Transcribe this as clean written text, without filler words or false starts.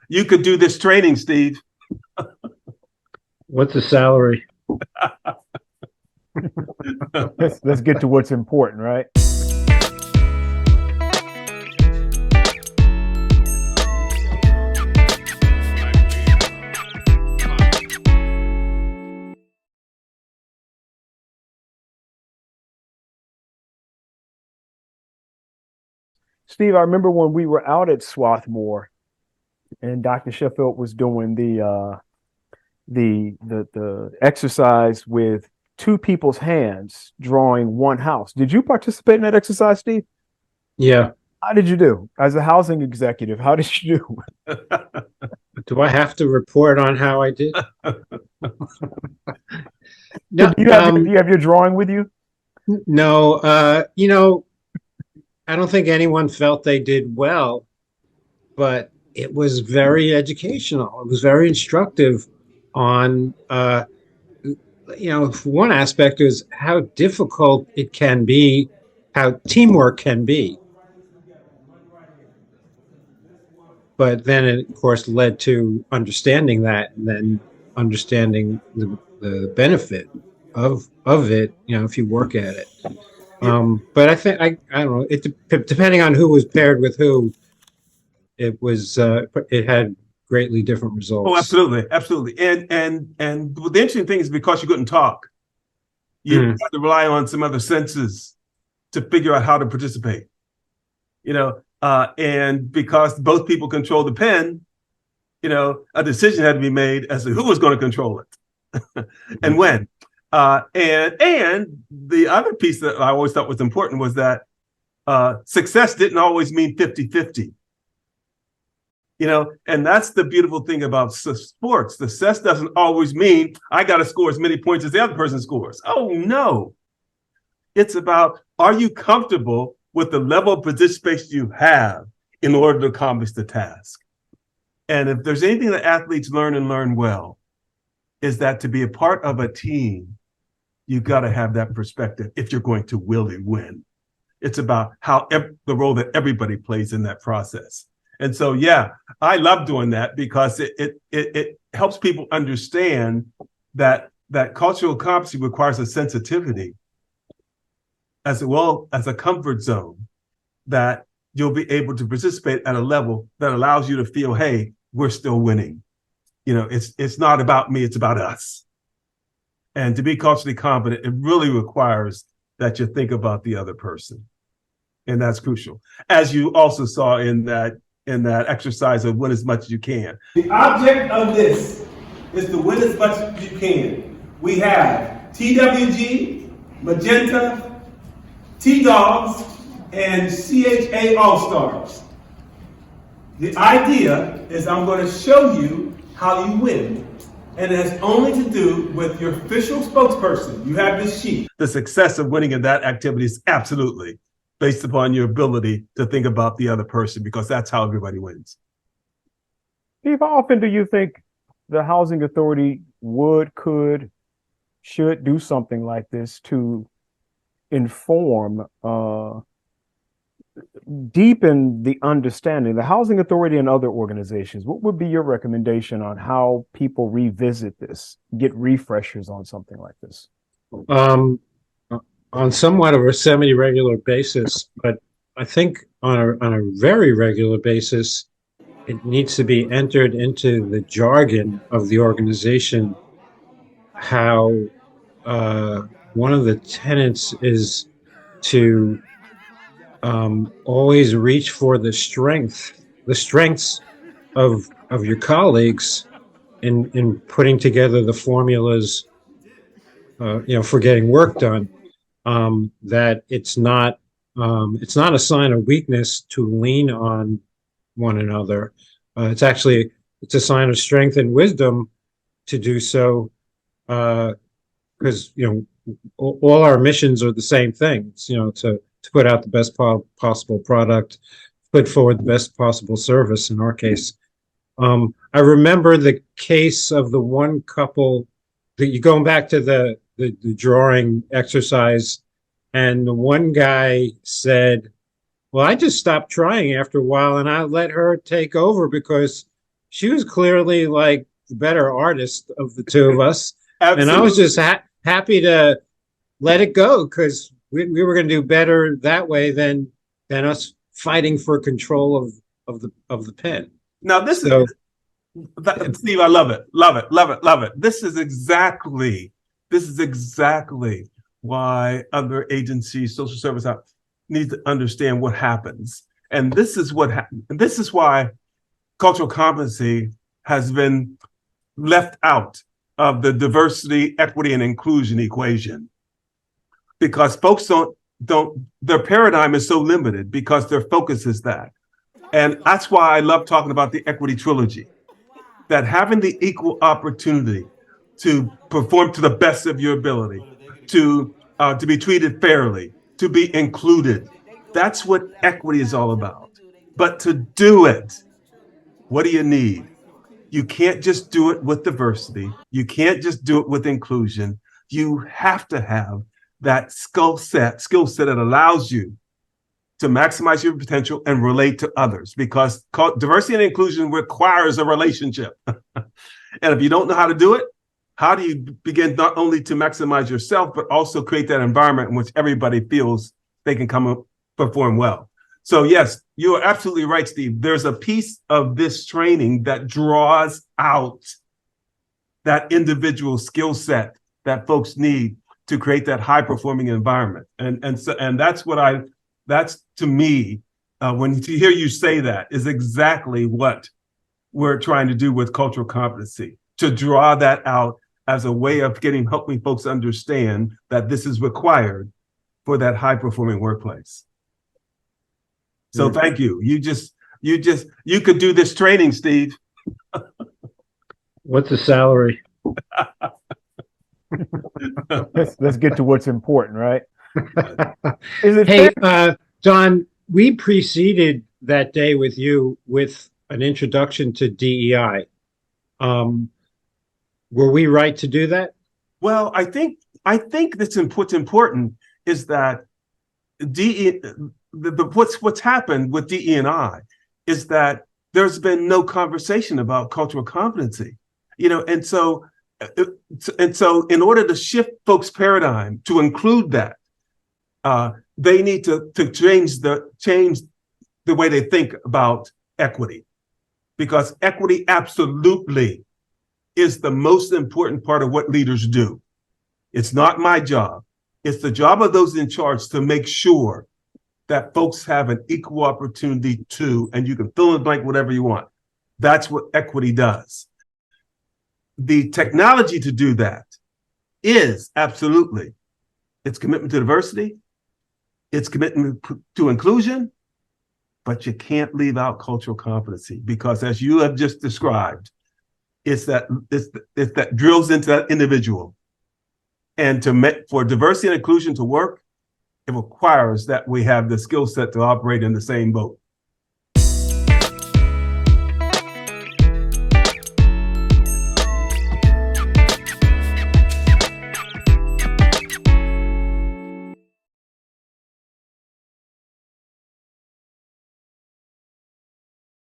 you could do this training, Steve. What's the salary? Let's get to what's important, right? Steve, I remember when we were out at Swarthmore and Dr. Sheffield was doing the exercise with two people's hands drawing one house. Did you participate in that exercise, Steve? Yeah. How did you do? As a housing executive, how did you do? Do I have to report on how I did? No, do you have your drawing with you? No, I don't think anyone felt they did well, but it was very educational. It was very instructive on, one aspect is how difficult it can be, how teamwork can be. But then it, of course, led to understanding that and then understanding the benefit of it, if you work at it. But I think I don't know. Depending on who was paired with who, it was it had greatly different results. Oh, absolutely. And the interesting thing is because you couldn't talk, you had to rely on some other senses to figure out how to participate. And because both people control the pen, a decision had to be made as to who was going to control it and when. And the other piece that I always thought was important was that success didn't always mean 50-50. And that's the beautiful thing about sports. Success doesn't always mean I got to score as many points as the other person scores. Oh, no. It's about, are you comfortable with the level of participation you have in order to accomplish the task? And if there's anything that athletes learn and learn well, is that to be a part of a team, you've got to have that perspective if you're going to really win. It's about how the role that everybody plays in that process. And so, yeah, I love doing that because it helps people understand that cultural competency requires a sensitivity as well as a comfort zone that you'll be able to participate at a level that allows you to feel, hey, we're still winning. It's not about me, it's about us. And to be culturally competent, it really requires that you think about the other person. And that's crucial. As you also saw in that exercise of win as much as you can. The object of this is to win as much as you can. We have TWG, Magenta, T-Dogs, and CHA All-Stars. The idea is I'm going to show you how you win. And it has only to do with your official spokesperson. You have this sheet. The success of winning in that activity is absolutely based upon your ability to think about the other person, because that's how everybody wins. Steve, how often do you think the housing authority should do something like this to inform, deepen the understanding, the housing authority and other organizations? What would be your recommendation on how people revisit this, get refreshers on something like this? On somewhat of a semi-regular basis, but I think on a very regular basis, it needs to be entered into the jargon of the organization how one of the tenets is to always reach for the strengths of your colleagues in putting together the formulas, for getting work done. That it's not a sign of weakness to lean on one another. It's a sign of strength and wisdom to do so, because all our missions are the same thing. It's, to put out the best possible product, put forward the best possible service. In our case, I remember the case of the one couple that you going back to the drawing exercise, and the one guy said, well, I just stopped trying after a while and I let her take over because she was clearly like the better artist of the two of us. Absolutely. And I was just happy to let it go because we were going to do better that way than us fighting for control of the pen. Now this So, is Steve, I love it, love it, love it, love it. This is exactly why other agencies, social service need to understand what happens. And this is what happens. And this is why cultural competency has been left out of the diversity, equity, and inclusion equation. Because folks don't their paradigm is so limited because their focus is that. And that's why I love talking about the equity trilogy, that having the equal opportunity to perform to the best of your ability, to be treated fairly, to be included. That's what equity is all about. But to do it, what do you need? You can't just do it with diversity. You can't just do it with inclusion. You have to have that skill set that allows you to maximize your potential and relate to others, because diversity and inclusion requires a relationship. And if you don't know how to do it, how do you begin not only to maximize yourself, but also create that environment in which everybody feels they can come and perform well? So yes, you are absolutely right, Steve. There's a piece of this training that draws out that individual skill set that folks need to create that high performing environment. And that's to me, when to hear you say that is exactly what we're trying to do with cultural competency, to draw that out as a way of helping folks understand that this is required for that high performing workplace. So thank you. You could do this training, Steve. what's the salary? Let's get to what's important, right? Is it Hey, fair? Don, we preceded that day with you with an introduction to DEI. Were we right to do that? Well, I think that's what's important is that what's happened with DE&I is that there's been no conversation about cultural competency, and so in order to shift folks' paradigm to include that, they need to change the way they think about equity, because equity absolutely is the most important part of what leaders do. It's not my job. It's the job of those in charge to make sure that folks have an equal opportunity to, and you can fill in the blank whatever you want. That's what equity does. The technology to do that is absolutely its commitment to diversity, its commitment to inclusion, but you can't leave out cultural competency, because as you have just described, it's that drills into that individual. And for diversity and inclusion to work, it requires that we have the skill set to operate in the same boat.